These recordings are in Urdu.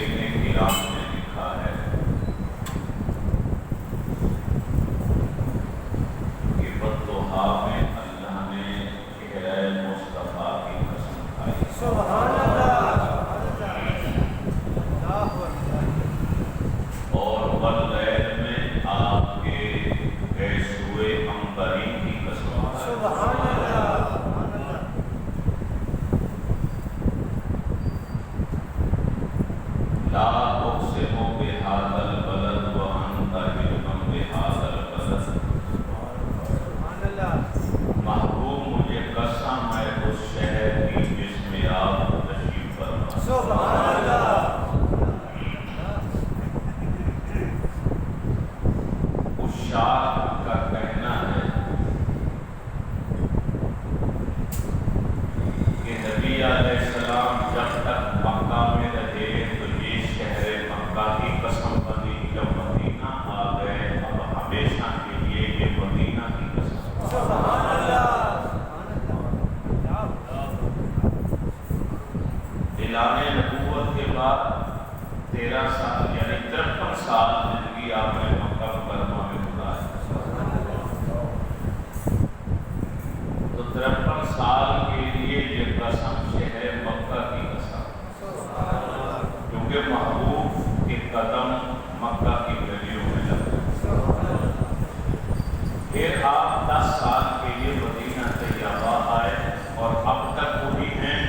مفسرین کرام نے لکھا ہے کہ والضحیٰ میں اللہ نے چہرہ مصطفیٰ کی قسم کھائی. سبحان اللہ. اور واللیل میں آپ کے گیسوئے عنبری کی قسم کھائی. سبحان اللہ. لا اقسم بهذا البلد وانت حلم بهذا البلد. سبحان اللہ. محبوب مجھے قسم ہے اس شہر کی جس میں آپ تشریف فرما. سبحان اللہ. اس شاعر کا کہنا ہے کہ نبی علیہ السلام جب تک مکہ میں رہے تو یہ شہر مکہ کی قسم بنی. جب مدینہ آ گئے اب ہمیشہ کے لیے یہ مدینہ کی قسم. سبحان اللہ. اعلان نبوت کے بعد 13 سال یعنی 53 سال زندگی آپ نے مکہ مکرمہ میں گزاری. تو 53 سال کے لیے یہ قسم شہر مکہ کی قسم، کیونکہ محبوب کے قدم مکہ کی گلیوں میں لگے. پھر آپ 10 سال کے لیے مدینہ طیبہ آئے اور اب تک وہی ہیں،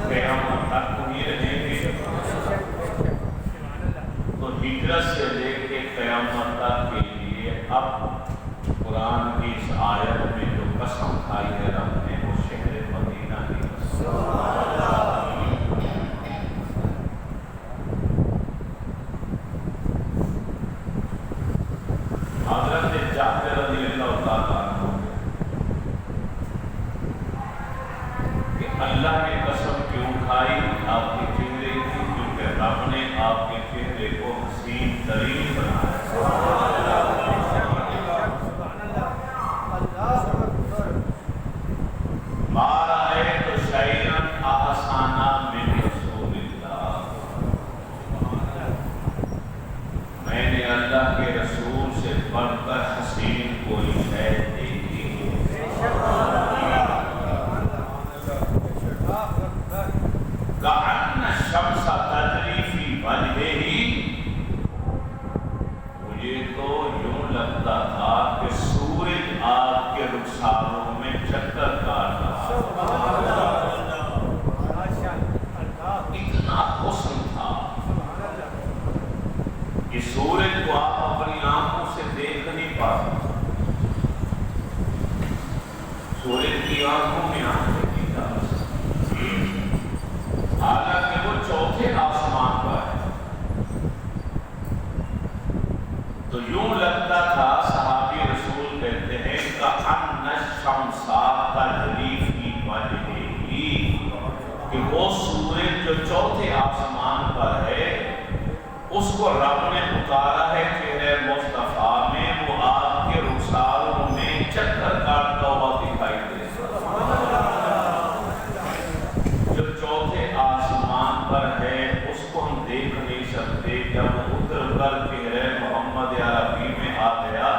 قیامت تک وہی رہیں گے. تو ہجرت سے لے کے قیامت تک کے لیے اب قرآن کی اس آیت میں جو قسم کھائی ہے رب نے وہ شہر مدینہ کی قسم. حضرت جابر رضی اللہ تعالیٰ عنہ کہ اللہ نے قسم کیوں کھائی آپ کے چہرے کی، کیونکہ رب نے آپ کے چہرے کو حسین ترین بنایا. ما رأیت شیئا احسن من رسول اللہ. میں نے اللہ کے رسول سے بڑھ کر حسین کوئی شے دیکھی کأن الشمس تجری فی وجہہ. مجھے تو یوں لگتا تھا کہ سورج آپ کے رخساروں میں چکر کاٹ رہا. اتنا حسن تھا کہ سورج کو آپ اپنی آنکھوں سے دیکھ نہیں پاتے. سورج کی آنکھوں میں آنکھیں کی طرح، حالانکہ وہ چوتھے آسمان پر ہے. تو یوں لگتا تھا، صحابی رسول کہتے ہیں کأن الشمس تجری فی وجہہ، کہ وہ سورج جو چوتھے آسمان پر ہے اس کو رب نے اتارا ہے چہرے مصطفیٰ میں، وہ آپ کے رخساروں میں چکر کاٹتا ہوا دکھائی دے. جو چوتھے آسمان پر ہے اس کو ہم دیکھ نہیں سکتے. جب اتر کر چہرے محمد عربی میں آ گیا،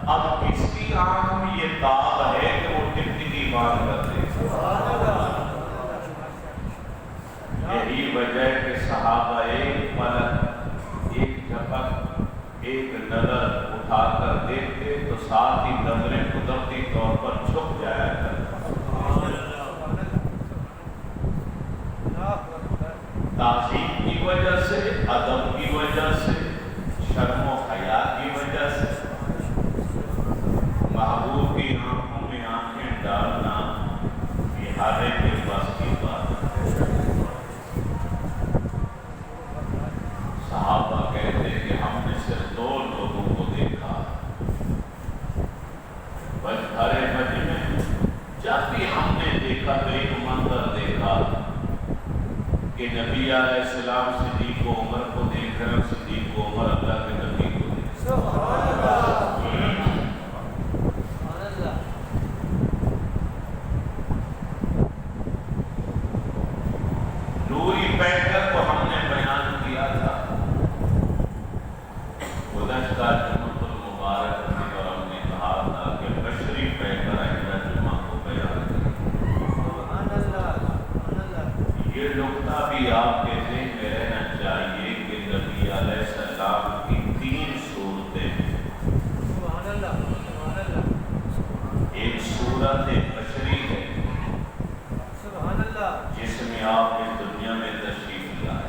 اب کس کی آنکھ میں یہ تاب ہے کہ وہ ٹکٹکی باندھ کر دے. یہی وجہ کہ صحابہ ایک پلک، ایک جھپک، ایک نظر اٹھا کر دیکھتے تو ساتھ ہی نظریں قدرتی طور پر چھپ جایا کرتی. تعظیم کی وجہ سے، ادب کی وجہ سے، شرم و حیا کی وجہ سے محبوب کی آنکھوں میں آنکھیں ڈالنا یہ ہر ایک کے بس کی بات ہے. صحابہ کہتے ہیں کہ ہم نے صرف 2 لوگوں کو دیکھا بس بھرے مجمع میں. جب بھی ہم نے دیکھا تو ایک منظر دیکھا کہ نبی علیہ السلام صدیق و عمر کو دیکھ رہے ہیں، صدیق و عمر اللہ کے نبی کو دیکھ رہے ہیں. نوری پیکر کو ہم نے بیان کیا صورت بشری ہے سبحان اللہ جس میں آپ اس دنیا میں تشریف لائے.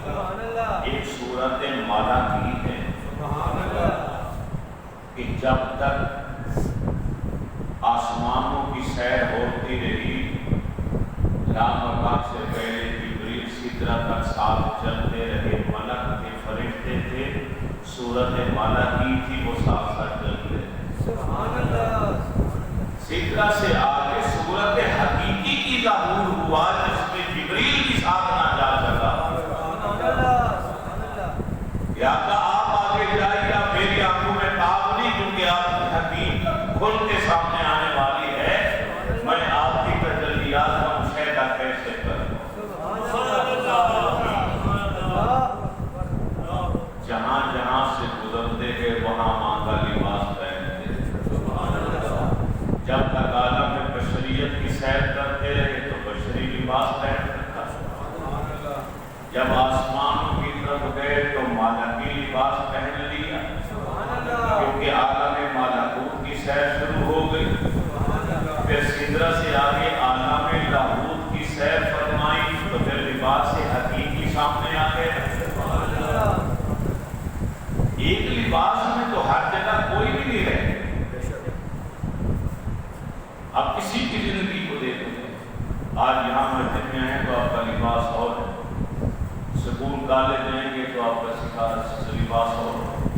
سبحان اللہ ایک صورت ملکی ہے سبحان اللہ کہ جب تک آسمانوں کی سیر ہوتی رہی لامکان سے پہلے جبریل سدرہ تک ساتھ چلتے رہے. ملک کے فرشتے تھے, صورت ملکی تھی, وہ ساتھ ساتھ چلتے رہے. سبحان اللہ سدرہ سے آگے صورت حقیقی کی ظہور ہوا جس میں جبریل کی ساتھ نہ جا سکا. سبحان اللہ سبحان اللہ یا کہ آپ آگے جائیے, آپ میری آنکھوں میں تاب نہیں کیونکہ آپ کی حقیقت کھل کے سامنے آنے والی ہے. میں آپ کی تجلیات کا مشاہدہ کیسے کروں؟ جہاں جہاں سے گزرتے گئے وہاں ماں کا لباس پہنتے. جب تک عالم میں بشریت کی سیر کرتے رہے تو بشری لباس پہن رکھا. جب آسمانوں کی طرف گئے تو ملکی لباس پہن لیا کیونکہ عالم ملکوت کی سیر شروع ہو گئی. پھر سدرہ سے آگے عالم لاہوت کی سیر فرمائی تو پھر لباس حقیقی سامنے آ گئے. ایک لباس میں تو ہر جگہ کوئی بھی نہیں رہے. آپ کسی کی زندگی کو دیکھیں, آج یہاں مسجد میں ہیں تو آپ کا لباس اور ہے, سکول کالج جائیں گے تو آپ کا لباس اور ہے.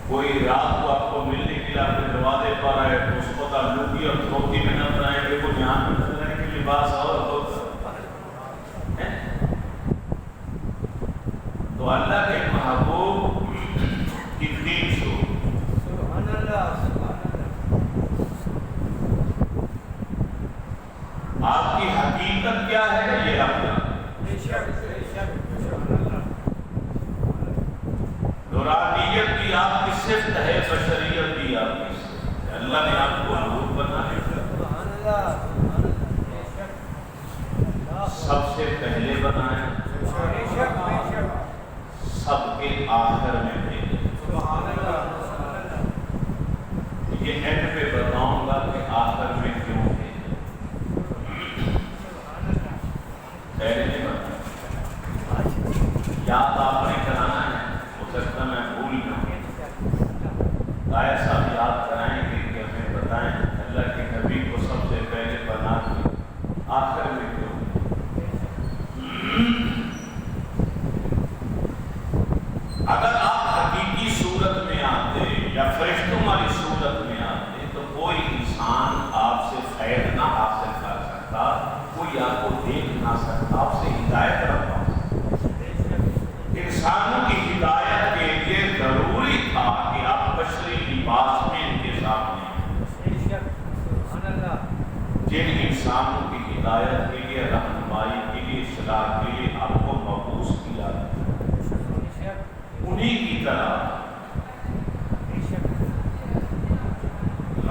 کوئی رات کو آپ کو ملنے کے لیے آپ کے دروازے پر آئے تو اس کو لوگی اور دھوتی میں نظر آئیں گے, وہ جہاں میں نظر آئیں گے لباس اور ہوتا ہے. تو اللہ کے محبوب کتنی شو سبحان اللہ آپ کی حقیقت کیا ہے یہ آپ جانتے. نورانیت کی آپ کی صفت ہے, بشریت کی آپ کی صفت ہے. اللہ نے آپ کو نور بنایا. سب سے پہلے بنایا, سب کے آخر میں بھیجا. یہ اینڈ پہ بتاؤں گا کہ آخر میں کیوں بھیجا. پہلے نہیں بتایا, یاد آپ نے کرانا ہے, ہو سکتا میں بھول جاؤں. طاہر صاحب یاد کرائیں گے کہ ہمیں بتائیں اللہ کے نبی کو سب سے پہلے بنا کے آخر میں کیوں. اگر آپ حقیقی صورت میں آتے یا فرشتوں والی صورت میں آتے تو کوئی انسان آپ سے خیر نہ حاصل کر سکتا, کوئی آپ کو دیکھ نہ سکتا, آپ سے ہدایت نہ پا سکتا. انسانوں کی ہدایت کے لیے ضروری تھا کہ آپ بشری لباس میں ان کے سامنے. جن انسانوں کی ہدایت کے لیے, رہنمائی کے لیے, اصلاح کے لیے آپ کو مبعوث کیا, انہی کی طرح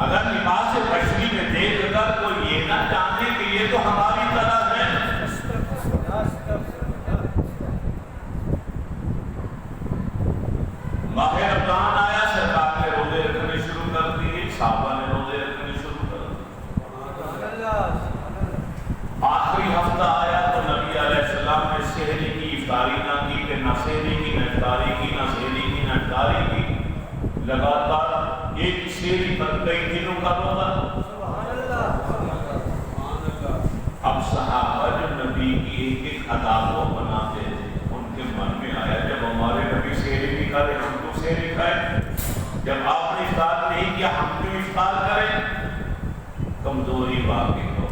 اگر لباس بشری میں دیکھ کر کوئی یہ نہ جانے کہ یہ تو ہماری طرح ہے. ماہ رمضان آیا, سرکار نے روزے رکھنے شروع کر دیے, صحابہ نے روزے رکھنے شروع کر دیے. آخری ہفتہ آیا تو نبی علیہ السلام نے سحری کی, افطاری نہ کی, پھر نہ سحری کی, نہ افطاری کی, نہ سحری کی, نہ افطاری کی. لگاتار ایک سحری پر کئی دنوں کا روزہ. اب صحابہ جو نبی کی ایک ایک ادا کو بناتے تھے, ان کے من میں آیا جب ہمارے نبی سحری بھی کھائے ہم تو سحری کھائیں, جب آپ نے افطار نہیں کیا ہم کیوں افطار کریں. کمزوری واقع ہو,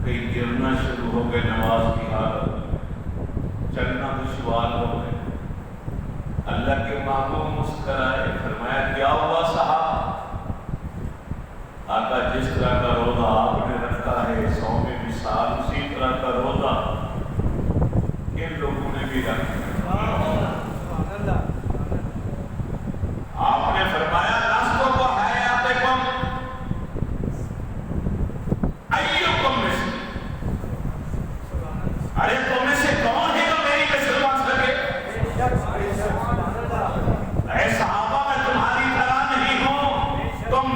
کئی گرنا شروع ہو گئے نماز کی حالت, چلنا دشوار ہو گئے. اللہ کے محبوب مسکرائے, فرمایا کیا ہوا صاحب. آقا جس طرح کا روزہ آپ نے رکھا ہے, 100 میں مثال اسی طرح کا روزہ ان لوگوں نے بھی رکھا. آپ نے فرمایا نسکو کو حیاتکم ایکم مثل, ارے تم میں سے کون ہے جو میری مثل بن سکے. اے صحابہ میں تمہاری طرح نہیں ہوں, تم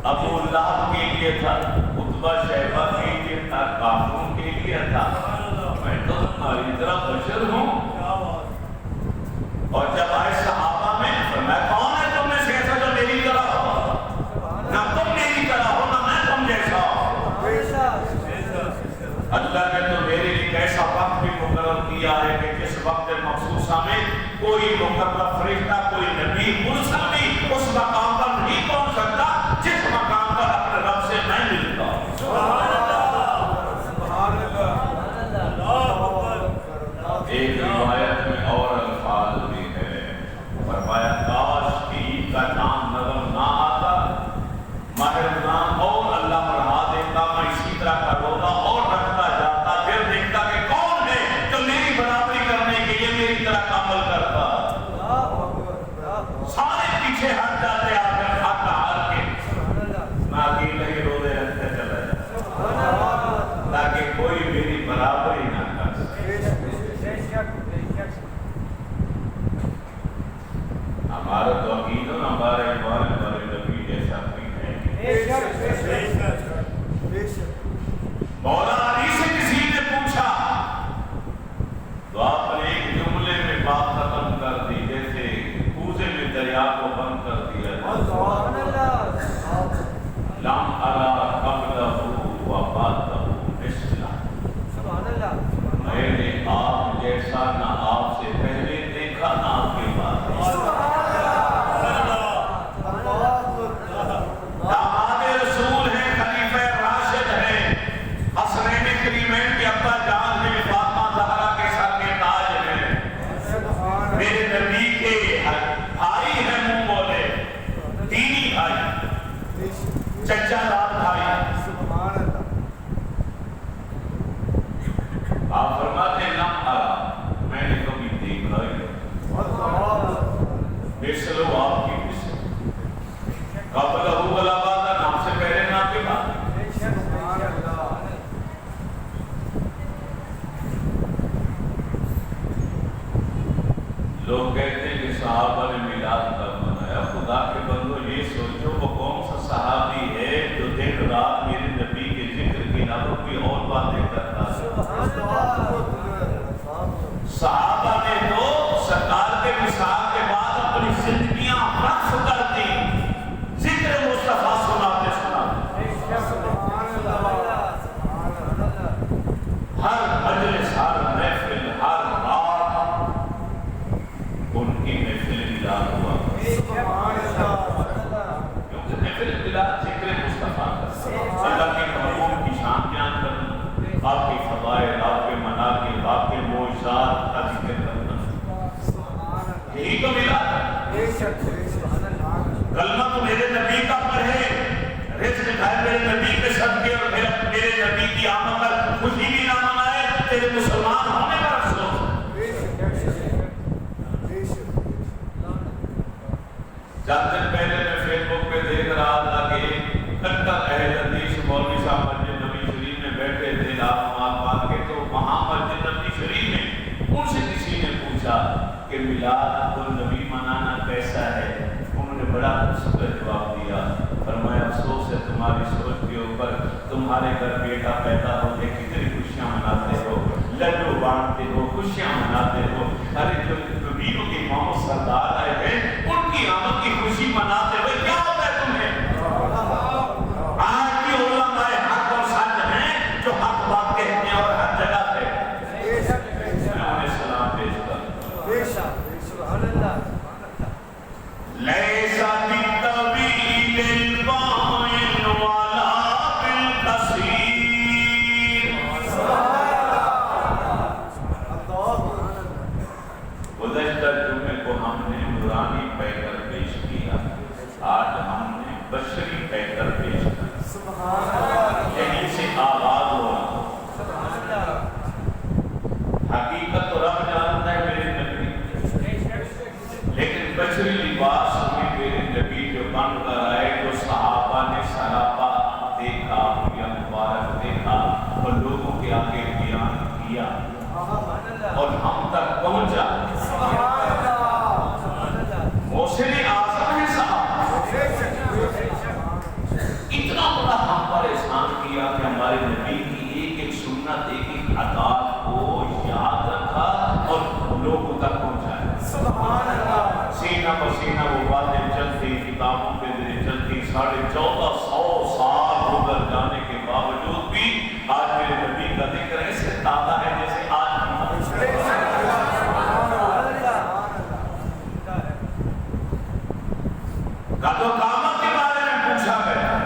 ابو لہب کے لیے تھا، عتبہ شیبہ کے لیے تھا، کافروں کے لیے تھا، میں تو تمہاری طرح بشر ہوں۔ اور جب آئے صحابہ میں فرمایا کون ہے تم میں سے ایسا جو میری طرح ہو؟ نہ تم میری طرح ہو نہ میں تم جیسا ہوں۔ اللہ نے تو میرے لیے ایسا وقت بھی مقرر کیا ہے کہ جس وقت مخصوصہ میں کوئی مقرر فرشتہ، کوئی نبی مرسل بھی اس مقام پر نہیں پہنچ سکتا جس مقام پر اپنے رب سے میں ملتا ہوں۔ سبحان اللہ، سبحان اللہ۔ ایک روایت میں اور الفاظ بھی ہے، فرمایا کاش کی عید کا نام نظر نہ آتا، ماہ رمضان اور اللہ بڑھا دیتا، میں اسی طرح کا روزہ اور رکھتا جاتا، پھر دیکھتا کہ کون ہے جو میری برابری کرنے کے لیے میری طرح کا عمل کرتا۔ سارے پیچھے ہٹ جاتے، آ کر ہاتھ ہار کے میں اکیلے ہی روزے رکھتے چلا جاتا تاکہ کوئی میری برابری نہ کر سکے۔ ہمارا تو عقید و ہمارے ایمان ہمارے نبی جیسا کوئی ہے۔ مولا علی سے کسی نے پوچھا تو آپ نے ایک جملے میں بات ختم کر دی، جیسے کوزے میں دریا کو بند کر دیا۔ لم ارا قبلہ و بعدہ مثلہ، میں نے آپ جیسا نہ آپ سے پہلے دیکھا نہ آپ کے بعد۔ داماد رسول ہیں، خلیفہ راشد ہیں، حسنین کریمین کے ابا جان ہیں، فاطمہ زہرا کے سر کے تاج ہیں، میرے نبی کے بھائی ہیں، منہ بولے دینی بھائی، چچا دار بھائی۔ آپ فرماتے ہیں لم ارا، میں نے کبھی دیکھا ہی نہیں، مثل آپ کی مثل، قبلہ ولا بعد، نام سے پہلے نام کے بعد۔ لوگ کہتے ہیں کہ صحابہ نے میلاد کب منایا؟ خدا کے بندو یہ سوچو وہ کون سا صحابی ہے جو دن رات میرے نبی کے ذکر کے علاوہ کوئی اور باتیں کرتا ہے؟ صحابہ نے تو سرکار کے وصال کے بعد اپنی زندگیاں وقف کر دی، ذکر مصطفیٰ سناتے سناتے، ہر مجلس، ہر محفل، ہر رات ان کی محفل میلاد ہوا، کیونکہ محفل میلاد ذکر مصطفیٰ کا، اللہ کے محبوب کی شان بیان کرنا، آپ کی فضائل، آپ کے مناقب، آپ کے معجزات کا ذکر کرنا، یہی تو میلاد ہے۔ کلمہ تو میرے نبی کا پڑھے، رزق کھائے میرے نبی کے صدقے، اور میرے نبی کی آمد پر خوشی بھی نہ منائے، تیرے مسلمان ہونے کا افسوس۔ چند دن پہلے میں فیس بک پہ دیکھ رہا تھا کہ کٹر اہل حدیث مولوی صاحب مسجد نبی شریف میں بیٹھے تھے باندھ کے، تو وہاں مسجد نبی شریف میں ان سے کسی نے پوچھا کہ میلاد النبی منانا کیسا ہے؟ انہوں نے بڑا خوبصورت جواب دیا، فرمایا افسوس ہے تمہاری سوچ کے اوپر، تمہارے گھر بیٹا پیدا ہو کے کتنی خوشیاں مناتے ہو، لڈو بانٹتے ہو، خوشیاں مناتے ہو، ارے جو نبیوں کے محمد سردار آئے ہیں ان کی آمد کی خوشی مناتے ہوئے کیا ہوتا ہے تمہیں؟ آج بھی علماء حق اور سچ ہیں جو حق بات کہتے ہیں اور ہر جگہ پہ میں انہیں سلام پیش کرتا ہوں۔ لیسا بالطویل البائن ولا بالقصیر، گزشتہ جمعے کو ہم نے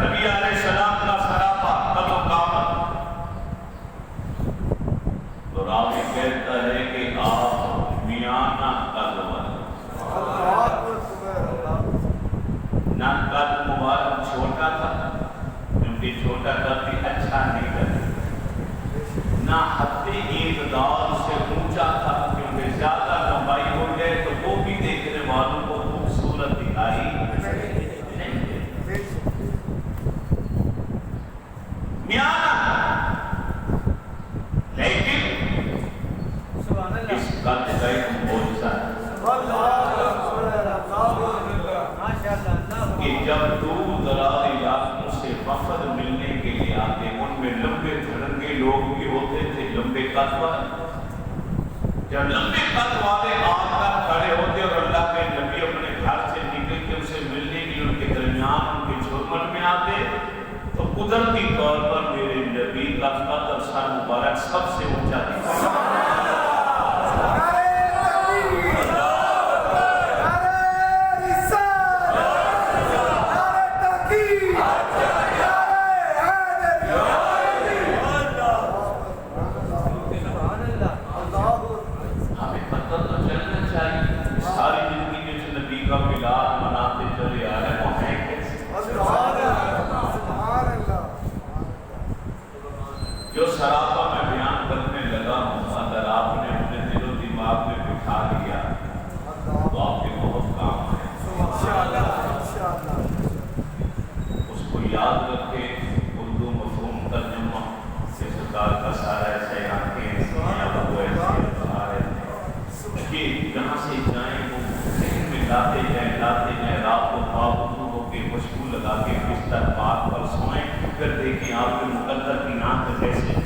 نبی علیہ السلام کا سراپا قد و قامت. تو راوی کہتا ہے کہ آپ میانہ قد والے، نہ قد مبارک چھوٹا تھا کیونکہ چھوٹا قد بھی اچھا نہیں کرتا، نہ حد اعتدال سے اونچا تھا کیونکہ زیادہ لمبائی ہو گئے تو وہ بھی دیکھنے والوں کو خوبصورت دکھائی نہیں دے. میانہ لیکن اس قد کا ایک معجزہ ہے کہ جب دور دراز علاقوں سے وفد ملنے کے لیے آتے، ان میں لمبے دھڑنگے لوگ بھی ہوتے تھے، لمبے قد والے. جب لمبے قد والے آ کر کھڑے ہوتے اور اللہ کے نبی اپنے گھر سے نکل کے اسے ملنے کے لیے ان کے درمیان ان کے جھرمٹ میں آتے تو قدرتی طور پر میرے نبی کا قد اور سر مبارک سب سے اونچا دکھا. جو سراپا میں بیان کرنے لگا ہوں اگر آپ نے اپنے دل و دماغ میں بٹھا لیا تو آپ کے بہت کام ہے. اس کو یاد رکھے. اردو مفہوم ترجمہ سے سرکار کا سارا ایسے آنکھیں کہ جہاں سے جائیں وہ ذہن میں لاتے جائیں رات کو پابندوں ہو کے خوشبو لگا کے بستر پاک پر سوئیں، پھر دیکھیں آپ کے مقدر کی ناک کیسے.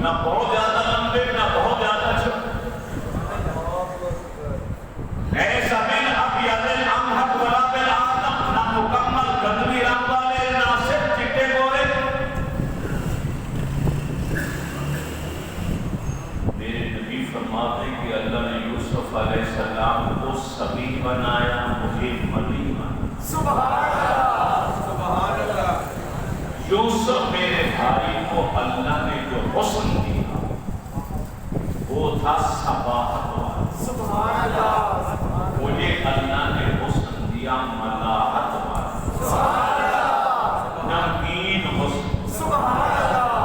نہ بہت زیادہ لمبے نہ بہت زیادہ چھوٹے. ایسا بن ابیض الامحق ولا بالآدم، نہ مکمل گندمی رنگ والے نہ صرف چٹے گورے. میرے نبی فرماتے ہیں کہ اللہ نے یوسف علیہ السلام کو سبی بنایا، مجھے ملی بنایا. سبحان اللہ سبحان اللہ. یوسف میرے بھائی کو اللہ نے جو حسن دیا وہ تھا صباحت والا. سبحان اللہ. مجھے اللہ نے حسن دیا ملاحت والا. سبحان اللہ. نمکین حسن. سبحان اللہ.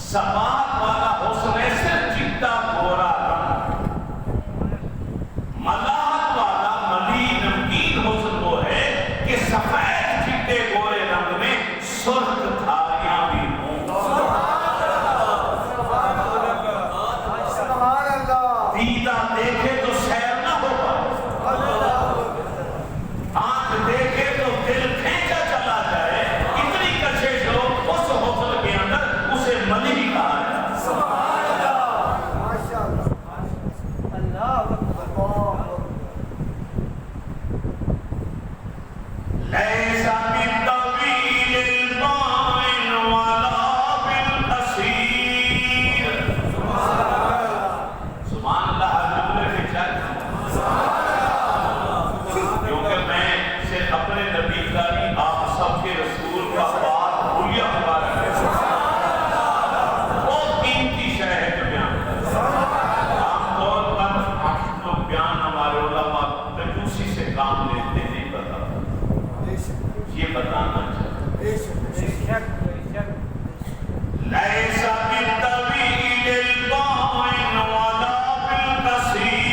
صباحت والا حسن ہے صرف چٹا گورا رنگ. ملاحت والا ملی نمکین حسن وہ ہے کہ سفید چٹے گورے رنگ میں سرخ دھاریاں بھی ہوں. دیدہ دیکھے تو سیر نہ ہو پائے، آنکھ دیکھے تو دل کھینچا چلا جائے. اتنی کشش ہو اس حسن کے اندر اسے ملی کہا جائے. سبحان اللہ ماشاءاللہ اللہ اکبر. لیسا بالطویل البائن ولا بالقصیر. سبحان اللہ. جملے میں چل کیونکہ میں صرف اپنے نبی کا نہیں آپ سب کے رسول کا بات بھولیا مبارک ہے. بہت قیمتی شے ہے جو بیان کرتا ہے. عام طور پر ہم لوگ بیان ہمارے علماء کنجوسی سے کام لیتے نہیں پتا یہ بتانا چاہتے. لیسا بالطویل البائن ولا بالقصیر.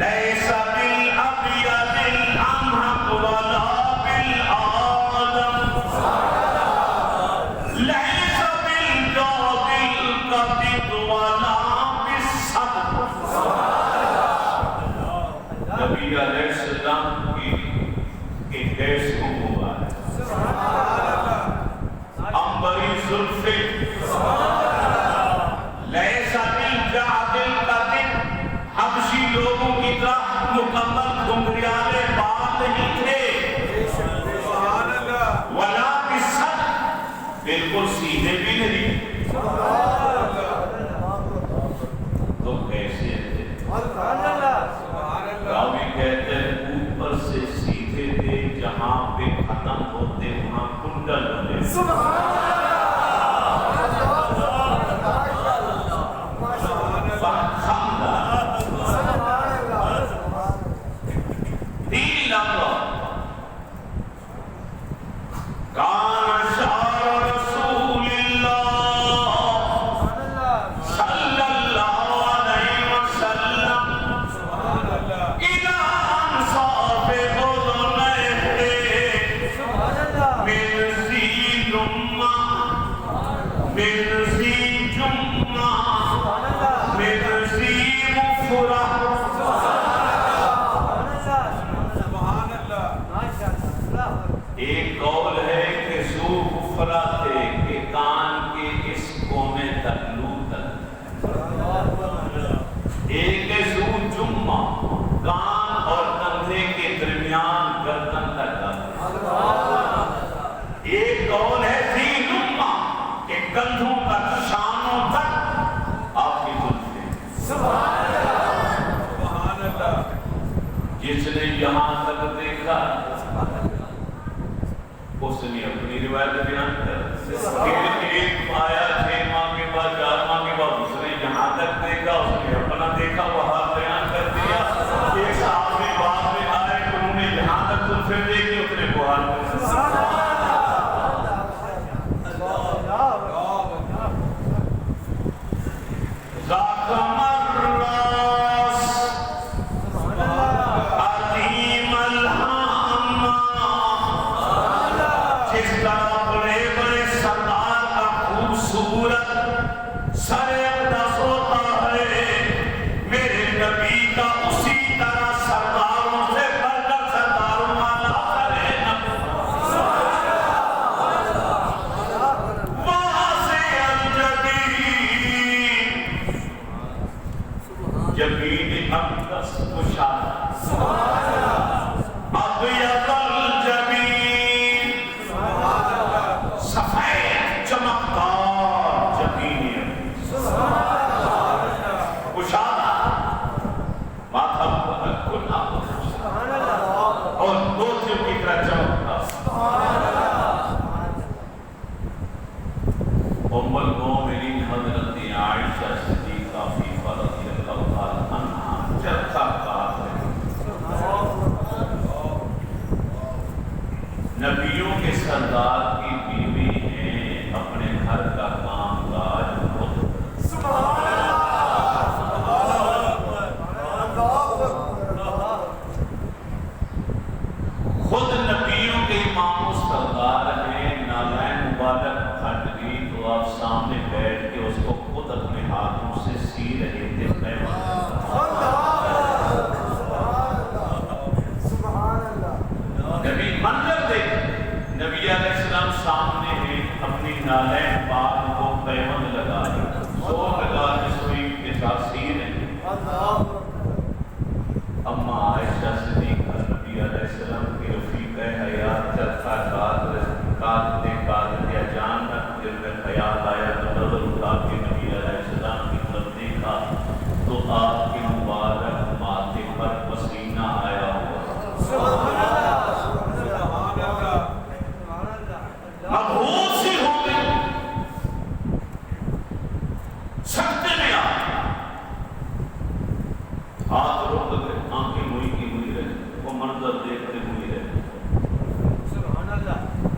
لیسا بالابیض الامحق ولا بالآدم. لیسا بالجود القطب ولا بالصبر. نبی علیہ السلام کی ایک گیس کو مبارک امبری زلفیں لیسا بالجعدل قدر حبشی لوگوں کی طرح مکمل گھنگریالے بال نہیں تھے ولا بسد بالکل سیدھے بھی نہیں تو کیسے تھے راوی کہتے ہیں اوپر سے سیدھے تھے جہاں پہ ختم ہوتے وہاں کنڈل بنے ایک قول ہے کہ ذو غفرہ تھے کہ کان کے اس کونے تک لو تک، ایک ہے ذو جمہ کان اور کندھے کے درمیان گردن تک، ایک قول ہے ذی لمہ کہ کندھوں تک شانوں تک آپ کی زلفیں۔ سبحان اللہ، جس نے یہاں تک دیکھا اس نے اپنی روایت بیان کر ایک آیا 6 ماہ کے بعد 4 ماہ کے بعد اس نے یہاں تک دیکھا، اس نے اپنا دیکھا وہاں بیان کر دیا۔ ایک صحابی بعد میں آئے کہ انہوں نے یہاں تک زلفیں دیکھی، اس نے بہار کر نبیوں کے سردار کی بیوی ہیں، اپنے گھر کا کام کاج خود نبیوں کے امام و سردار ہیں۔ نالین مبارک پھٹ گئی تو آپ سامنے بیٹھ کے اس کو خود اپنے ہاتھوں سے سی رہے تھے۔ نبی منظر دیکھ، نبی علیہ السلام سامنے ہیں، اپنی نالین پاک کو پیوند لگا دی، زور لگا کے سوئی کے ساتھ سی رہے۔ اما عائشہ صدیقہ نبی علیہ السلام کی رفیقہ حیات چرخہ کاٹ دیا جان تک دل میں خیال آیا تو نظر اٹھا کے نبی علیہ السلام کی طرف دیکھا تو آپ کے مبارک ماتھے پر پسینہ آیا ہوا، مبہوت سی ہو گئی، سکتے میں آ ہاتھ روک گئے، آنکھیں ہوئی کی ہوئی رہے، وہ منظر دیکھتے ہوئی رہے۔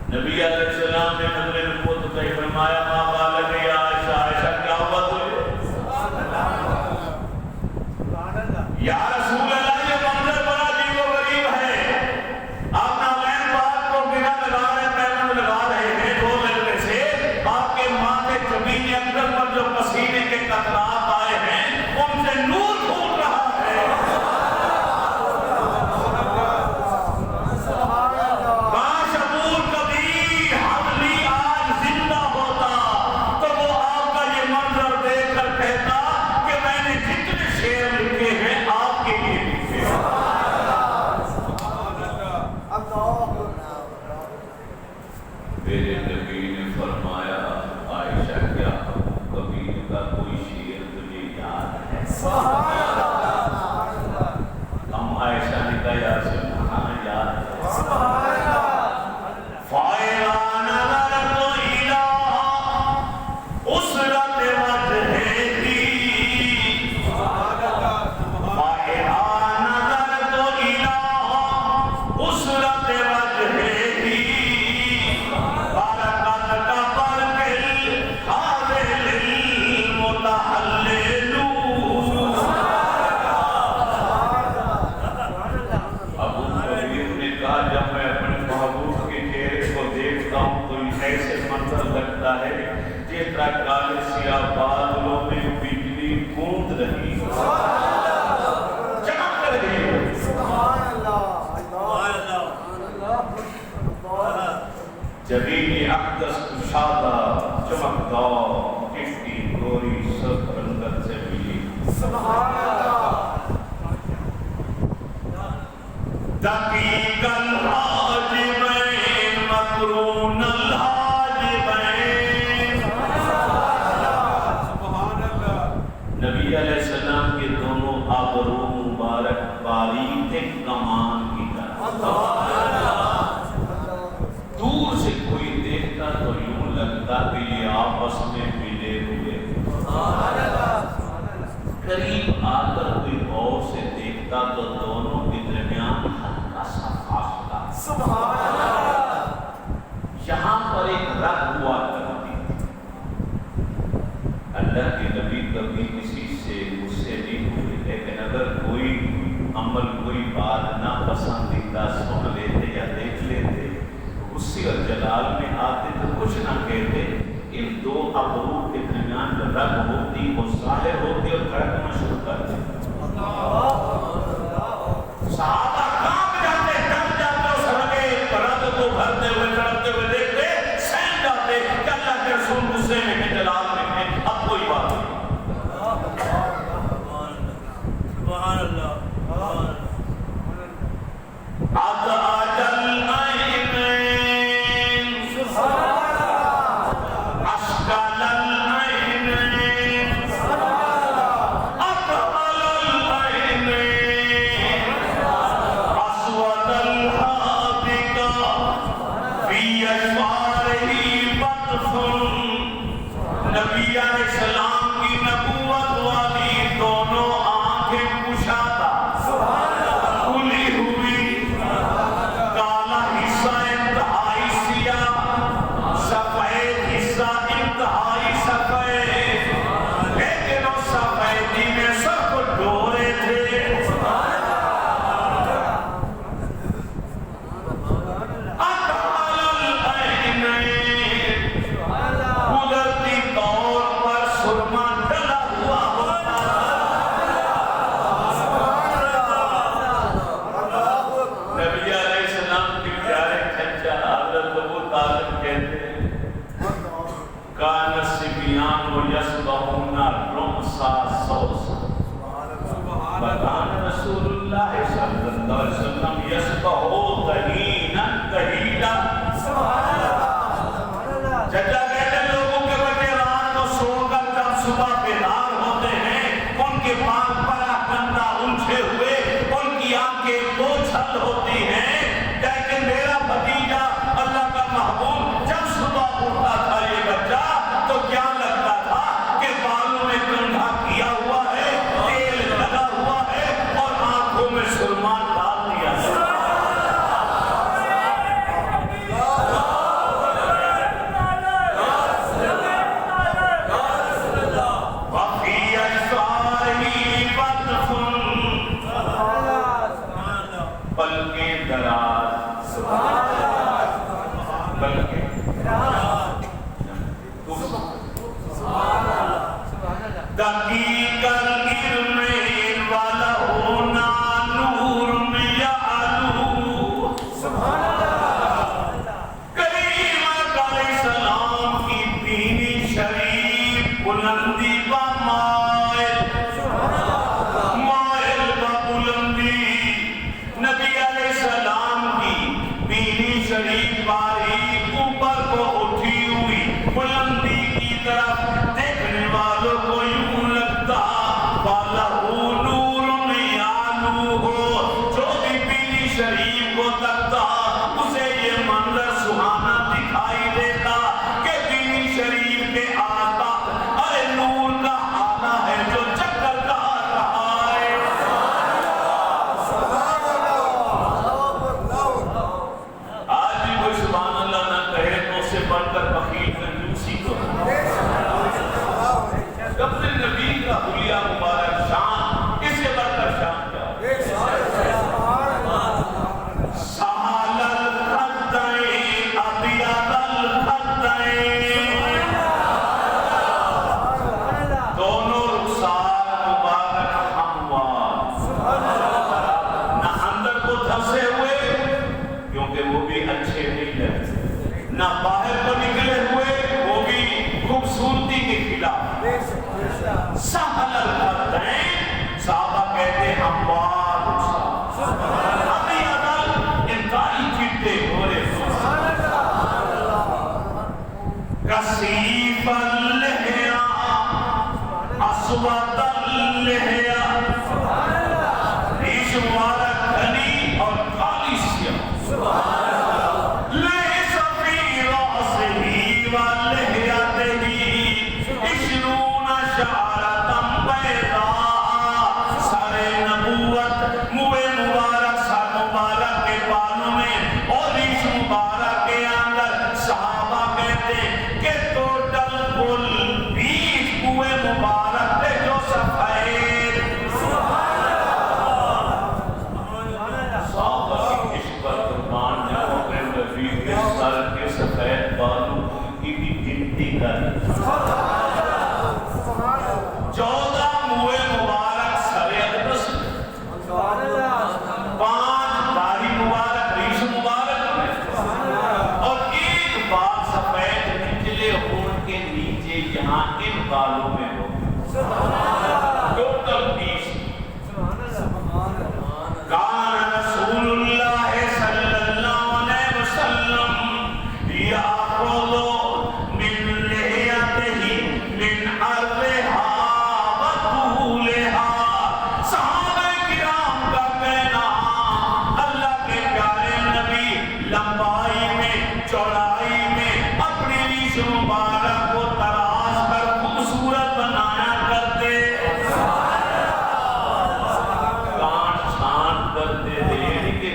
نبی علیہ السلام نے نظر نبوت کا فرمایا ماں بالغ یا عائشہ، عائشہ کیا ہوا تجھے؟ یا رسول اللہ یہ منظر بڑا عجیب و غریب ہے، آپ نالین پاک کو بنا لگا رہے پیوند لگا رہے ہیں، دو لگنے سے آپ کے ماتھے زمین اندر پر جو پسینے کے قطرات آئے ہیں ان سے نور پھوٹ رہا ہے۔ اقدس کشادہ چمکدار چشتی گوری سب رنگت سے ملی سبحان اللہ دقیق الحاجبین مقرون الحاجبین سبحان اللہ نبی علیہ السلام کے دونوں ابرو مبارک باریک کمان کی طرح دور سے کوئی دیکھتا تو یوں لگتا کہ یہ آپس میں ملے ہوئے قریب آ کر کوئی غور سے دیکھتا تو دونوں کے درمیان ہلکا سا فاصلہ سبحان اللہ یہاں پر ایک رگ ہوا کرتی اللہ کے نبی کبھی کسی سے غصے نہیں ہوئے لیکن اگر کوئی عمل کوئی بات ناپسندیدہ سن لیتے یا دیکھ لیتے غصے اور جلال میں آتے تو کچھ نہ کہتے ان دو ابرو کے درمیان جو رگ ہوتی وہ ظاہر ہوتی اور دھڑکنا شروع کرتے صحابہ کام جاتے ڈر جاتے اس رگے رگ کو بھرتے ہوئے چڑھتے ہوئے دیکھتے سہم جاتے کہ اللہ کے رسول غصے میں کہ جلال میں کہ اب کوئی بات نہیں سبحان اللہ نبی علیہ السلام کی نبوت والی دونوں آنکھیں کشادہ کھلی ہوئی کالا حصہ انتہائی سیاہ سفید حصہ انتہائی سفید لیکن اس سفیدی میں سب ڈورے تھے رسول اللہ صلی اللہ علیہ وسلم یسبہو دہینا دہیلا چچا کہتے ہیں لوگوں کے بچے رات کو سو کر جب صبح بیدار ہوتے ہیں ان کے پاس بڑا گندا الجھے ہوئے ان کی آنکھیں بوجھل ہوتی ہیں لیکن میرا بھتیجا اللہ کا محبوب جب صبح اٹھتا تھا یہ بچہ تو کیا لگتا تھا کہ بالوں میں کنگھا کیا ہوا ہے تیل لگا ہوا ہے اور آنکھوں میں سرما ڈال دیا ہے بلکہ دراز بلکہ دقیق العلم ولہونا نور یعلو کریم علیہ السلام کی دینی شریف بلندی با مائل با بلندی نبی علیہ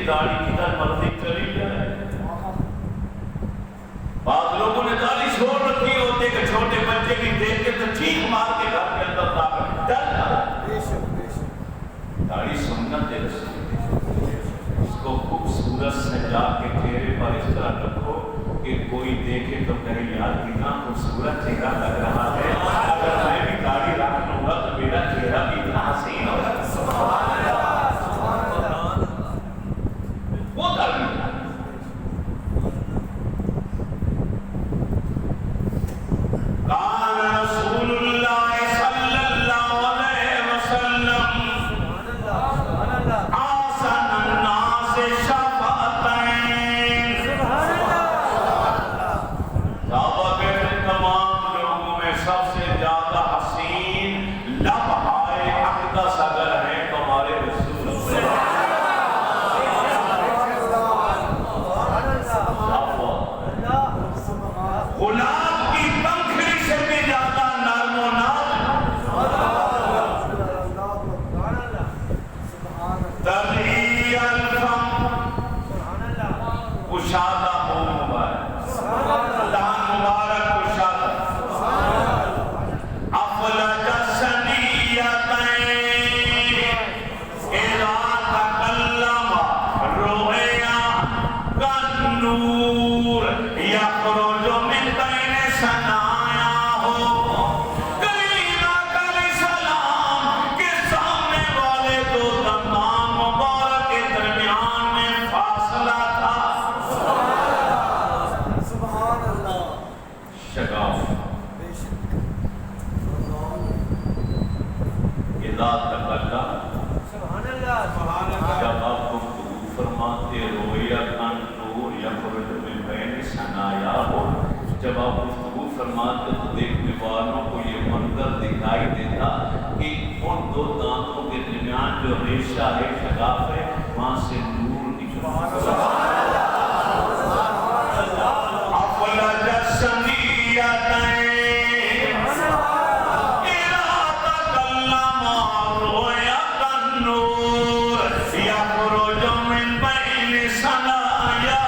داڑھی کدھر مرضی چلی جائے. بعض لوگوں نے داڑھی چھوڑ رکھی ہوتے کہ چھوٹے بچے کی دیکھ کے تو چیخ مار کے گھر کے اندر داخل ڈر جاتا. داڑھی سنت ہے رسول. اس کو خوبصورت سجا کے چہرے پر اس طرح رکھو کہ کوئی دیکھے تو کہے یار کتنا خوبصورت چہرہ لگ رہا ہے. اگر میں بھی داڑھی رکھ لوں گا تو میرا چہرہ بھی اتنا حسین ہوگا. وہ داڑھی قال رسول اللہ صلی اللہ علیہ وسلم آسن الناس شفتین. صحابہ کہتے ہیں تمام لوگوں میں سب سے زیادہ حسین لبہائے اقدس اگر ہیں تو ہمارے رسول غلام کی پنکھڑی سے بھی زیادہ نرم و نازک ترہی الفم کشادہ منہ مبارک دہن مبارک کشادہ افلج ثنیتین اذا تکلم رؤیا کالنور یخرج من بین ثنایاہ. کریم آقا علیہ السلام کے سامنے والے دو دندان مبارک کے درمیان میں فاصلہ تھا. شگاف اذا تکلم جب آپ گفتگو فرماتے رویا کان نور یخرج من بین ثنایاہ. جب آپ گفتگو فرماتے تو دیکھنے والوں کو یہ منظر دکھائی دیتا کہ ان دو دانتوں کے درمیان جو ریشہ ہے شگاف ہے وہاں سے نور نکلتا. افلج ثنیتین اذا تکلم رؤیا کالنور یخرج من بین ثنایاہ.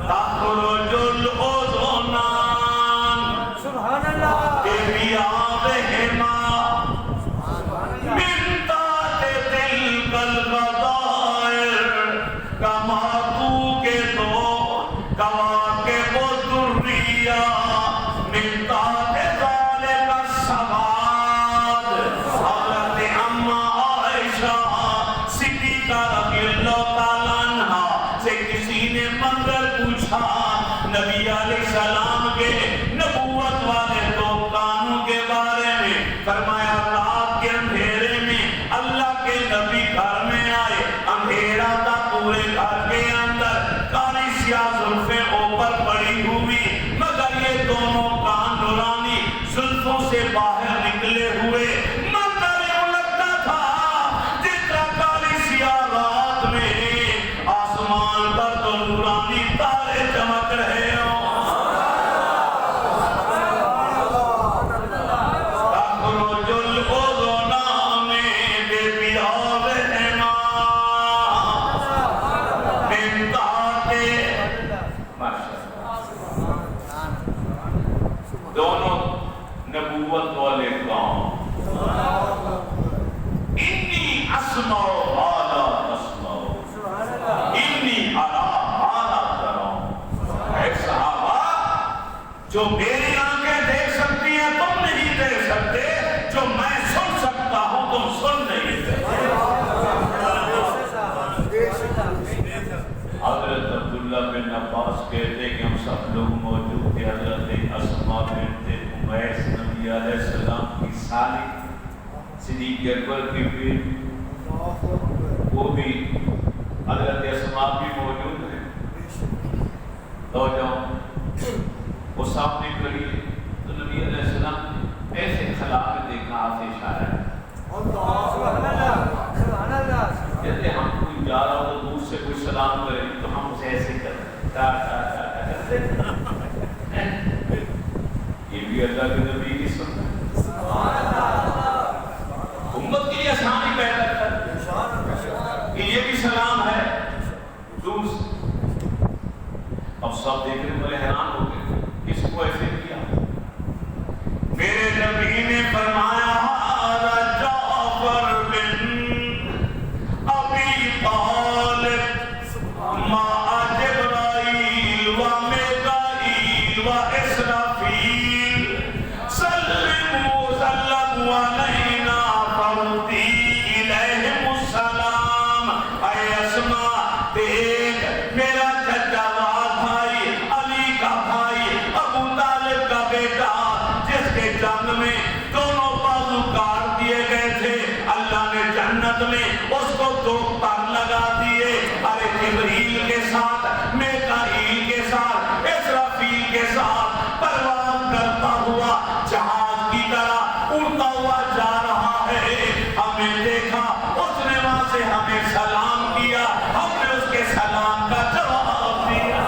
تخرج الاذنان بریاضہما من تحت تلک الغضائر کما کواکب الدریہ من تحت ذالک السواد. حضرت اما عائشہ صدیقہ رضی اللہ تعالیٰ عنہ سے کسی نے منظر پوچھا نبی علیہ السلام کے نبوت والے دو کانوں کے بارے میں. فرمایا رات کے اندھیرے میں اللہ کے نبی گھر میں آئے. اندھیرا تھا پورے گھر کے اندر. کالی سیاہ زلفیں اوپر پڑی ہوئی مگر یہ دونوں کان نورانی زلفوں سے باہر نکلے ہوئے. منظر یوں لگتا تھا جس طرح کالی سیاہ رات میں آسمان پر تو نورانی تارے چمک رہے ہوں. تخرج الاذنان بریاضہما من تحت. دونوں نبوت والے کام. انی اسمع ما لا تسمع انی ارا ما لا ترون. اے صحابہ جو میری آنکھیں دیکھ سکتی ہیں تم نہیں دیکھ سکتے. جو میں سن سکتا ہوں تم سن نہیں سکتے. حضرت عبداللہ بن عباس کہتے کہ ہم سب لوگ موجود تھے. حضرت اسماء بنت امیس نبی علیہ السلام کی سالی صدیق اکبر کی بیٹی وہ بھی حضرت اسماء بھی موجود ہیں. تو جاؤ وہ سامنے کھڑی ہے تو نبی علیہ السلام ایسے خلا میں دیکھا آپ اشارہ ہے. جیسے ہم کوئی جا رہا ہو تو دور سے کوئی سلام کرے تو ہم اسے ایسے کرتے یہ بھی اللہ کے نبی کی سنت. امت جنت میں اس کو 2 پر لگا دیے. ارے جبریل کے ساتھ، میکائیل کے ساتھ، اسرافیل کے ساتھ پرواز کرتا ہوا جہاز کی طرح اڑتا ہوا جا رہا ہے. ہمیں دیکھا، اس نے وہاں سے ہمیں سلام کیا، ہم نے اس کے سلام کا جواب دیا.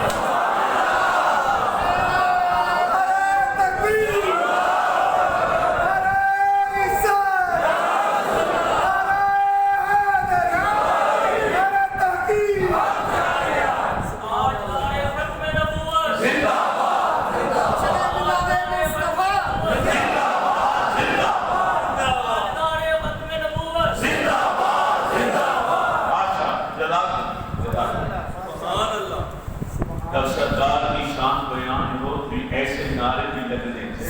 جب سرکار کی شان بیان ہو تو ایسے نعرے بھی لگنے تھے.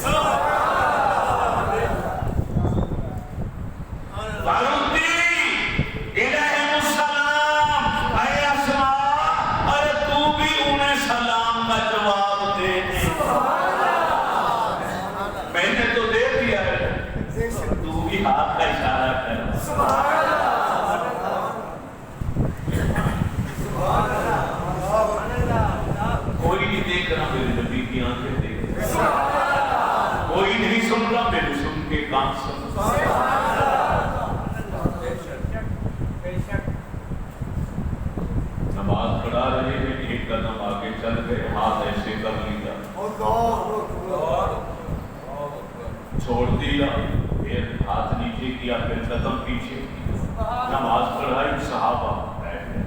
فاروقی الہم السلام، اے اسماء، ارے تو بھی انہیں سلام کا جواب دے دے. میں نے تو دے دیا ہے، تو بھی ہاتھ کا اشارہ کر. کوئی نہیں دیکھ رہا میرے نبی کی آنکھیں دیکھ رہا، کوئی نہیں سن رہا میرے سن کے کان سن رہا. نماز پڑھا رہے ہیں، ایک قدم آگے چل گئے، ہاتھ ایسے کر لیا، چھوڑ دیا، پھر ہاتھ نیچے کیا، پھر قدم پیچھے کیا. نماز پڑھائی، صحابہ بیٹھ گئے.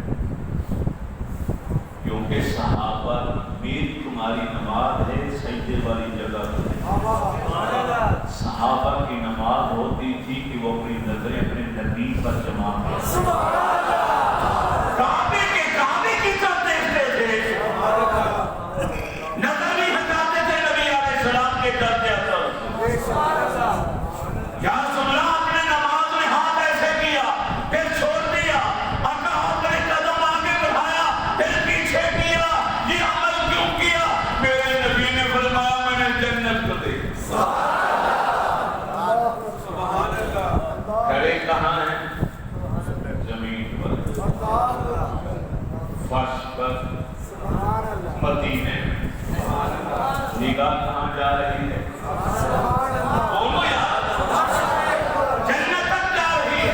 کیونکہ صحابہ میری تمہاری نماز ہے سجدے والی جگہ پر. صحابہ کی نماز ہوتی تھی کہ وہ اپنی نظریں اپنے نبی پر جمع کرتے، کعبے کے کعبے کی طرف دیکھتے تھے، نظر نہیں ہٹاتے تھے نبی علیہ السلام کے درجے پر. یا رسول اللہ، اپنے نماز میں ہاتھ ایسے کیا، پھر چھوڑ دیا، اپنے قدم آگے بڑھایا، پھر پیچھے کیا. یہ عمل کیوں کیا؟ میرے نبی نے فرمایا میں نے جنت کو دیکھا. کھڑے کہاں ہیں؟ زمین پر، فرش پر، مدینے میں. نگاہ کہاں جا رہی ہے؟ بولو یار، جنت تک جا رہی ہے.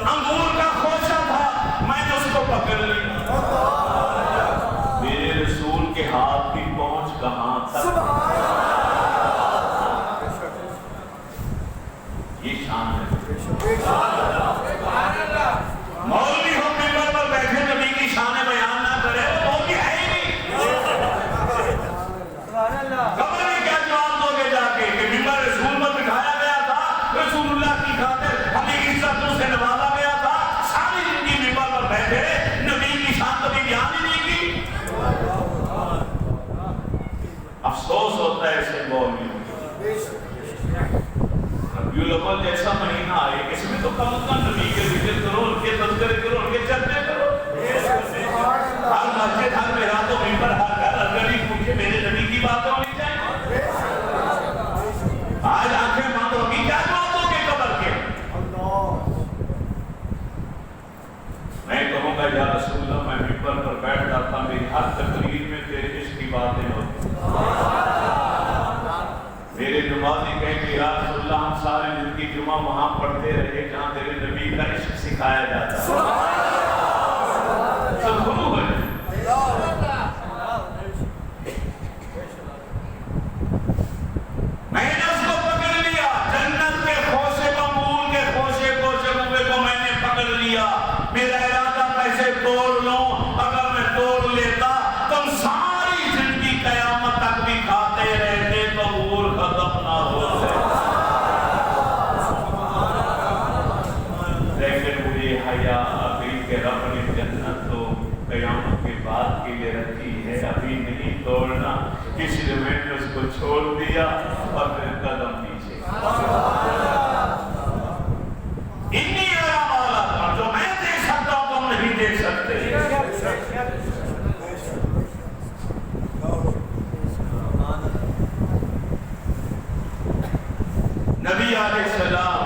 انگور کا خوشہ تھا، میں نے اس کو پکڑ لیا. میرے رسول کے ہاتھ کی پہنچ کہاں تک؟ یہ شان ہے. مولوی ہو ممبر پر بیٹھے نبی کی شان بیان نہ کرے، وہ مولوی ہے ہی نہیں. قبر میں کیا جواب دو گے جا کے کہ ممبر رسول پر بٹھایا گیا تھا، رسول اللہ کی خاطر ہمیں عزتوں سے نوازا گیا تھا، ساری زندگی ممبر پر بیٹھے نبی کی شان کبھی بیان ہی نہیں کی. افسوس ہوتا ہے ایسے مولویوں. ربیع الاول جیسا مہینہ آئے، اس میں تو کم از کم نبی کے ذکر کرو، ان کے تذکرے کرو، ان کے چرچے کرو. ہر مسجد، ہر میرات و ممبر، ہر گھر، ہر گلی پوچھے میرے نبی کی باتیں ہونی چاہیے. آج آنکھیں بند ہوگی، کیا جواب دو گے قبر کے؟ میں کہوں گا یا رسول اللہ، میں ممبر پر بیٹھ جاتا، میری ہر تقریر میں تیرے عشق کی باتیں ہوتی. میرے نمازی کہیں کہ یا رسول اللہ، ہم سارے دن کی جمعہ وہاں پڑھتے رہے جہاں تیرے نبی کا عشق سکھایا جاتا ہے. سب گرو ہے. میں نے اس کو پکڑ لیا، جنت کے خوشے کو، مول کے خوشے کو، شگوفے کو میں نے پکڑ لیا. میرا ارادہ کیسے توڑ لوں؟ اگر میں توڑ لیتا تم ساری زندگی قیامت تک بھی کھاتے رہتے تو مول ختم نہ ہوتے. لیکن مجھے حیا ابھی کہ رب نے جنت تو قیامت کے بعد کے لیے رکھی ہے، ابھی نہیں توڑنا، اس لیے میں نے اس کو چھوڑ دیا اور پھر قدم پیچھے. اتنی آرام والا تھا جو میں دیکھ سکتا ہوں تم نہیں دیکھ سکتے. نبی علیہ السلام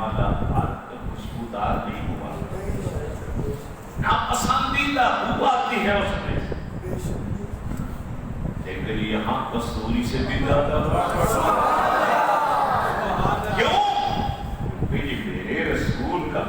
والا خوشبودار نہیں ہوا، ناپسندیدہ بو آتی ہے اس میں، لیکن یہاں کستوری سے بھی زیادہ کیوں؟ کیونکہ یہ میرے رسول کا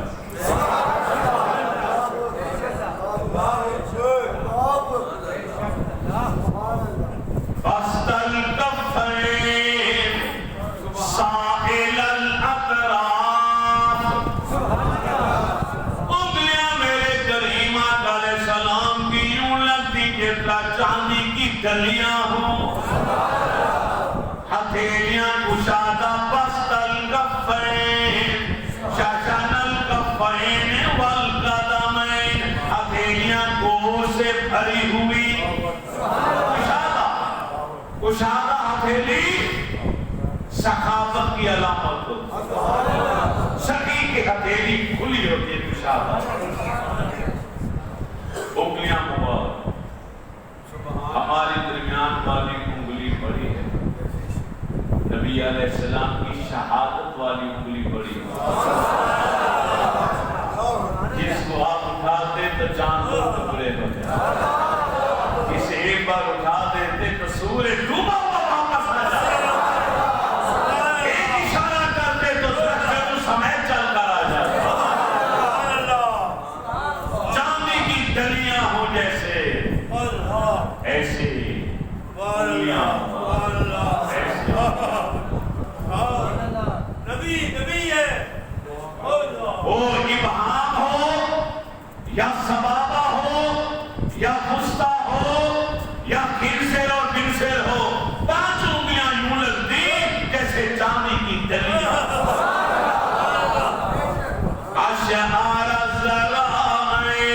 گلیاں ہوں، ہتھیلیاں کشادہ بست الکفین، شاشن الکفین والقدمین، ہتھیلیاں گوشت سے بھری ہوئی، کشادہ ہتھیلی سخاوت کی علامت ہوتی، سخی کی ہتھیلی کھلی ہوتی ہے کشادہ، انگلیاں مبارک، ہمارے درمیان والی انگلی بڑی ہے، نبی علیہ السلام کی شہادت والی انگلی بڑی ہے، جس کو آپ اٹھاتے تو چاند دو ٹکڑے ہو جائے، اسے ایک بار اٹھا دیتے تو سورج ڈوبا ہوا واپس آ جائے، ایک اشارہ کرتے تو درخت سمیت چل کر آ جائے، چاندی کی ڈلیاں ہو جیسے ایسے نبی ہے، وہ ابہام ہو یا سبابہ ہو یا غصہ ہو یا کنسر اور کنسر ہو، پانچ انگلیاں یوں لگتی جیسے چاندی کی ڈلیاں، اشعار الذرائع،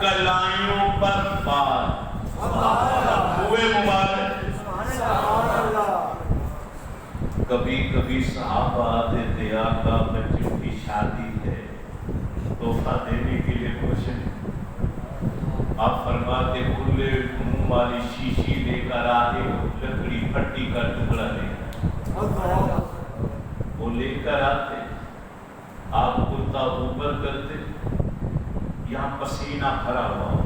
کلائیوں پر بال، ہوئے مبارک، کبھی کبھی صحابہ آتے تھے، آقا بچوں کی شادی ہے، تحفہ دینے کے لیے کچھ نہیں، آپ فرماتے کھلے منہ والی شیشی لے کر آتے، لکڑی پھٹی کا ٹکڑا لے کر وہ لے کر آتے، آپ کرتا اوپر کرتے، یہاں پسینہ بھرا ہوا ہو،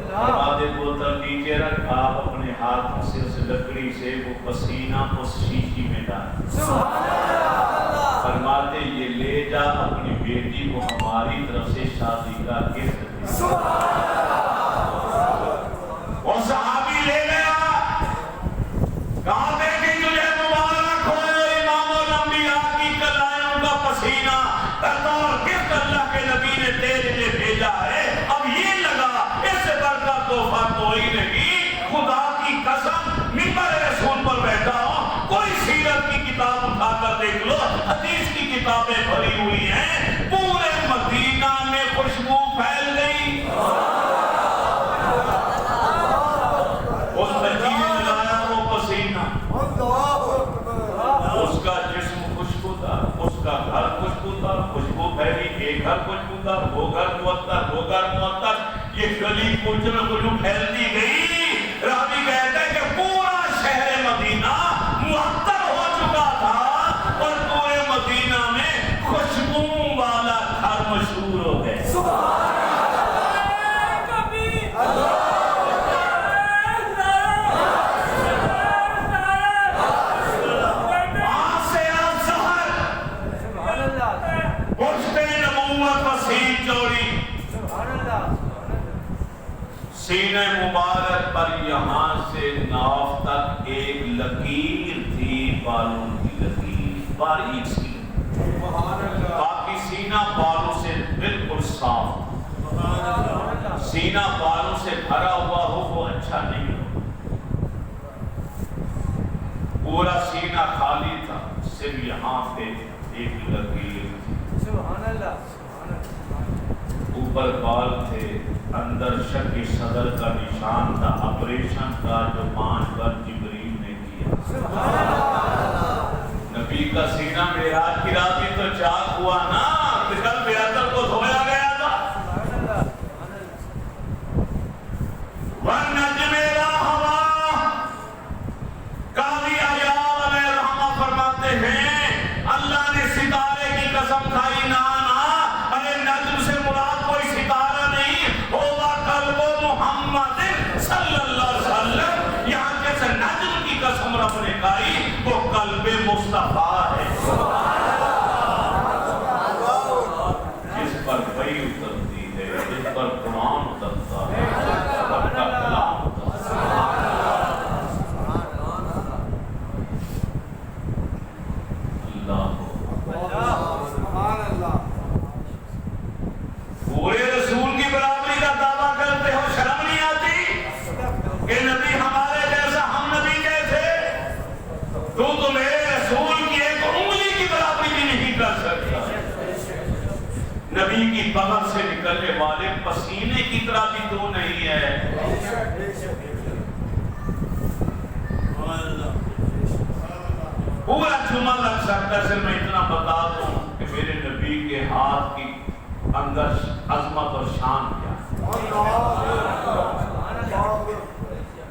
فرماتے بوتل نیچے رکھ، آپ اپنے ہاتھوں سے اس لکڑی سے وہ پسینہ اس شیشی میں ڈال، فرماتے یہ لے جا اپنی بیٹی کو ہماری طرف سے شادی کا گفٹ دے، وہ صحابی لے گیا، کہاں بیٹی تجھے مبارک ہو امام الانبیاء کی کلائیوں کا پسینہ، بطور گفٹ اللہ کے نبی نے تیرے لیے بھیجا ہے، اب یہ لگا اس سے بڑھ کر تحفہ کوئی نہیں، خدا کی قسم منبر رسول پر بیٹھا ہوں، کوئی سیرت کی کتاب اٹھا کر دیکھ لو، حدیث کی کتابیں بھری ہوئی ہیں، پورے مدینہ میں خوشبو پھیل گئی، اس بچی نے جلایا وہ پسینہ، اس کا جسم خوشبودار، اس کا گھر خوشبودار، خوشبو پھیلی، ایک گھر خوشبودار، وہ گھر معطر، وہ گھر معطر، یہ گلی کوچے میں خوشبو پھیلتی گئی، راوی کہتے ہیں کہ پورا شہر مدینہ معطر ہو چکا تھا اور پورے مدینہ میں خوشبو والا گھر مشہور ہو گئے، سینہ مبارک پر یہاں سے ناف تک ایک لکیر تھی، بالوں کی لکیر، باریک سی، باقی سینہ بالوں سے بالکل صاف، سینہ بالوں سے بھرا ہوا ہو وہ اچھا نہیں ہو، پورا سینہ خالی تھا، صرف یہاں پہ ایک لکیر تھی، اوپر بال تھے، اندر شک صدر کا نشان تھا، آپریشن کا جو 5 بار جبریل نے کیا، نبی کا سینہ معراج کی رات بھی تو چاک ہوا نا، کل بیعتر کو دھویا گیا تھا، وَالنَّجْمِ إِذَا هَوَىٰ، قاضی عیاض علیہ الرحمہ فرماتے نبی کی بغل سے نکلنے والے پسینے کی طرح بھی تو نہیں ہے. پورا جمعہ لگ سکتا ہے. صرف میں اتنا بتا دوں کہ میرے نبی کے ہاتھ کی اندر عظمت اور شان کیا.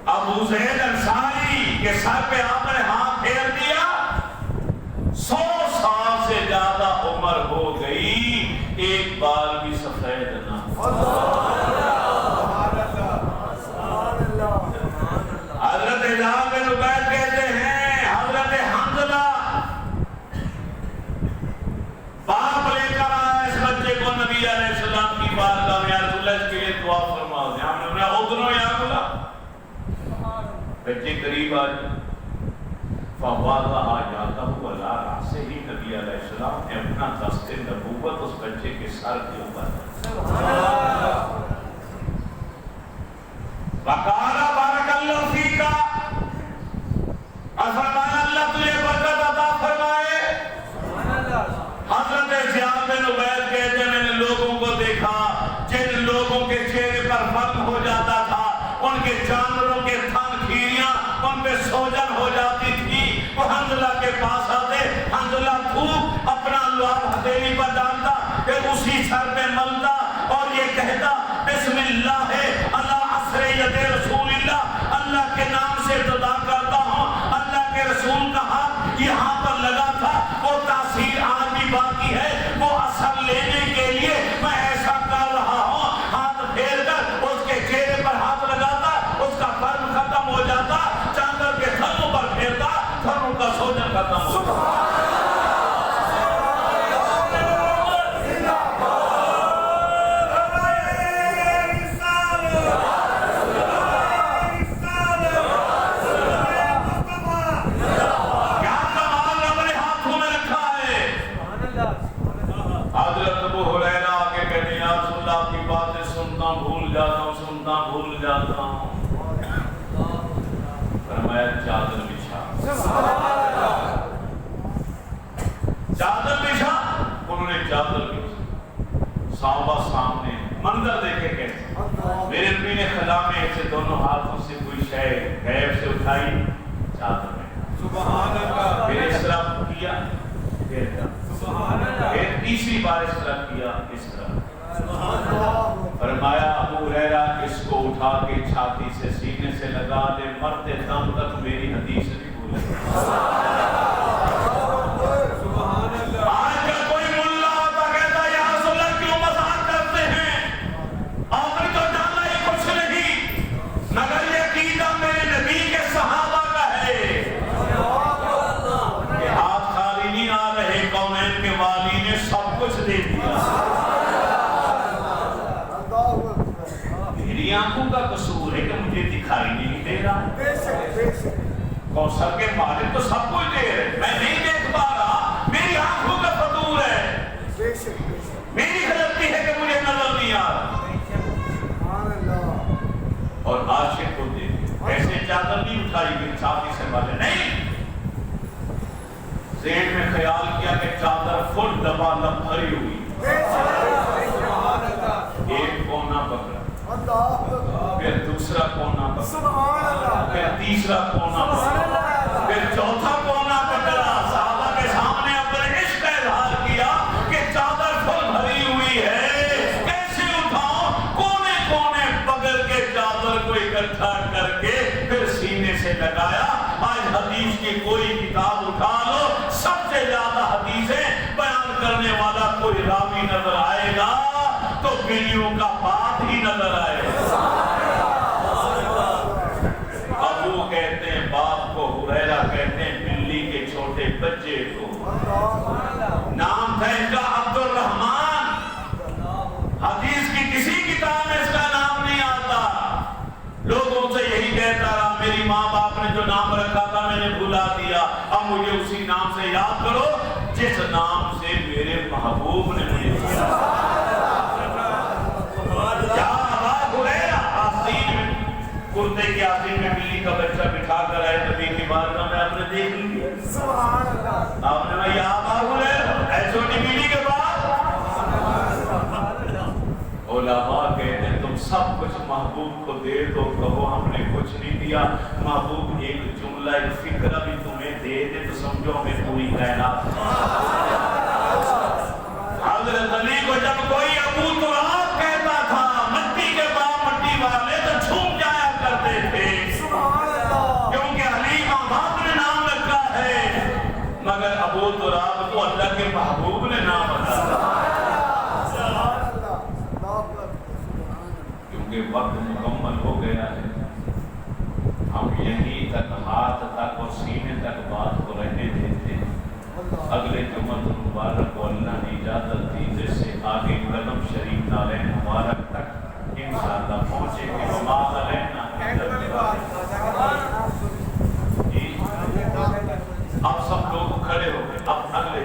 ابو زید انصاری کے سر پہ آپ نے ہاتھ پھیر دیا. 100 سال سے زیادہ عمر ہو گئی, ایک بال بھی سفید نہ. حضرت جابر بن عبید کہتے ہیں حضرت حنظلہ باپ لے کر آیا اس بچے کو نبی علیہ السلام کی بارگاہ میں. یا رسول اللہ اس کے لیے دعا فرما دیں. ہم نے بولا ادنو یا بولا بچے قریب آ جائے. فواللہ جاتا ہوا لا راسے ہی نبی علیہ السلام نے اپنا دست نبوت اس بچے کے سر کے اوپر. وقالا بارک اللہ فیکا, فرمایا اللہ تجھے برکت عطا فرمائے. حضرت زیاد بن عبید کہتے ہیں میں نے لوگوں کو دیکھا جن لوگوں کے چہرے پر فرق ہو جاتا تھا, ان کے جانوروں کے تھن کھیریاں ان پہ سوجن ہو جاتی تھی. وہ حنظلہ کے پاس آتے, حنظلہ تھوک اپنا لعاب ہتھیلی پر ڈالتا, پھر اسی سر پہ ملتا اور یہ کہتا بسم اللہ اللہ عصر ید رسول اللہ, اللہ کے نام سے ابتدا کرتا ہوں. اللہ کے رسول کا ہاتھ یہاں پر لگا تھا, وہ تاثیر آج بھی باقی ہے. وہ اثر لینے کے لیے میں ایسا کر رہا ہوں, ہاتھ پھیر کر اس کے چہرے پر ہاتھ لگاتا, اس کا فرم ختم ہو جاتا, چاندر کے تھنوں پر پھیرتا, تھنوں کا سوجن ختم ہو جاتا. بھول جاتا ہوں. فرمایا چادر بچھا. چادر بچھا. انہوں نے چادر بچھا. صحابہ سامنے منظر دیکھے کیسے. میرے نبی نے خلا میں ایسے دونوں ہاتھوں سے کوئی شے غیب سے اٹھائی, چادر میں سبحان اللہ. پھر اس طرح کیا, پھر تیسری بار اس طرح کیا, اس طرح. فرمایا ابو ہریرہ اس کو اٹھا کے چھاتی سے سینے سے لگا دے, مرتے دم تک میری حدیث نہیں بھولے. آج کا کوئی ملا ہوتا کہتا یا رسول اللہ کیوں مذاق کرتے ہیں, آپ نے تو جانا ہی کچھ نہیں, مگر یہ عقیدہ میرے نبی کے صحابہ کا ہے. یہ ہاتھ خالی نہیں آ رہے, کونین کے والی نے سب کچھ دے دیا. میری آنکھوں کا قصور ہے کہ مجھے دکھائی نہیں دے رہا. کوثر کے مالک تو سب کچھ دے رہے, میں نہیں دیکھ پا رہا, میری آنکھوں کا قصور ہے, میری غلطی ہے کہ مجھے نظر نہیں آ رہا. اور عاشق کو دیکھ ایسے چادر نہیں اٹھائی گئی چھاتی سے والے نہیں, ذہن میں خیال کیا کہ چادر فل دبا لب بھری ہوئی, ایک کونا پکڑا, پھر دوسرا کونا پکڑا, پھر تیسرا کونا پکڑا, پھر چوتھا کونا پکڑا. صحابہ کے سامنے اپنے عشق کا اظہار کیا کہ چادر فل بھری ہوئی ہے, کیسے اٹھاؤں. کونے کونے پکڑ کے چادر کو اکٹھا کر کے پھر سینے سے لگایا. آج حدیث کی کوئی کتاب اٹھا لو, سب سے زیادہ حدیثیں بیان کرنے والا کوئی راوی نظر آئے گا تو بلیوں کا بات ہی نظر آئے گا. ابو کہتے ہیں باپ کو, ہریرہ کہتے ہیں بلی کے چھوٹے بچے کو. نام تھا ان کا عبد الرحمن. حدیث کی کسی کتاب میں اس کا نام نہیں آتا. لوگوں سے یہی کہتا رہا میری ماں باپ نے جو نام رکھا تھا میں نے بھلا دیا, اب مجھے اسی نام سے یاد کرو جس نام سے میرے محبوب نے مجھے دیا. کرتے کی آستین میں بلی کا بچہ بٹھا کر آئے نبی کی بارگاہ میں, آپ نے دیکھ لیا. سبحان اللہ. آپ نے یا ابا ہریرہ, اے چھوٹی بلی کے بعد علماء کہتے ہیں تم سب کچھ محبوب کو دے دو، کہو ہم نے کچھ نہیں دیا، محبوب ایک جملہ ایک فکرہ بھی تمہیں دے دے تو سمجھو ہمیں پوری کائنات۔ حضرت علی کو جب کوئی ابو تراب کہتا تھا مٹی کے باپ مٹی والے تو جھوم جایا کرتے تھے، کیونکہ علی کا باپ نے نام رکھا ہے، مگر ابو تراب کو اللہ کے محبوب نے نام رکھا، کیونکہ وقت مکمل ہو گیا ہے۔ ہم یہیں تک ہاتھ تک اور سینے تک بات کو رہنے دیتے ہیں، اگلے جمعہ مبارک کو اللہ نے اجازت دی جیسے آگے قدم شریف نالے مبارک تک انشاءاللہ پہنچے گے۔ وما علینا اب سب لوگ کھڑے ہو گئے، اب اگلے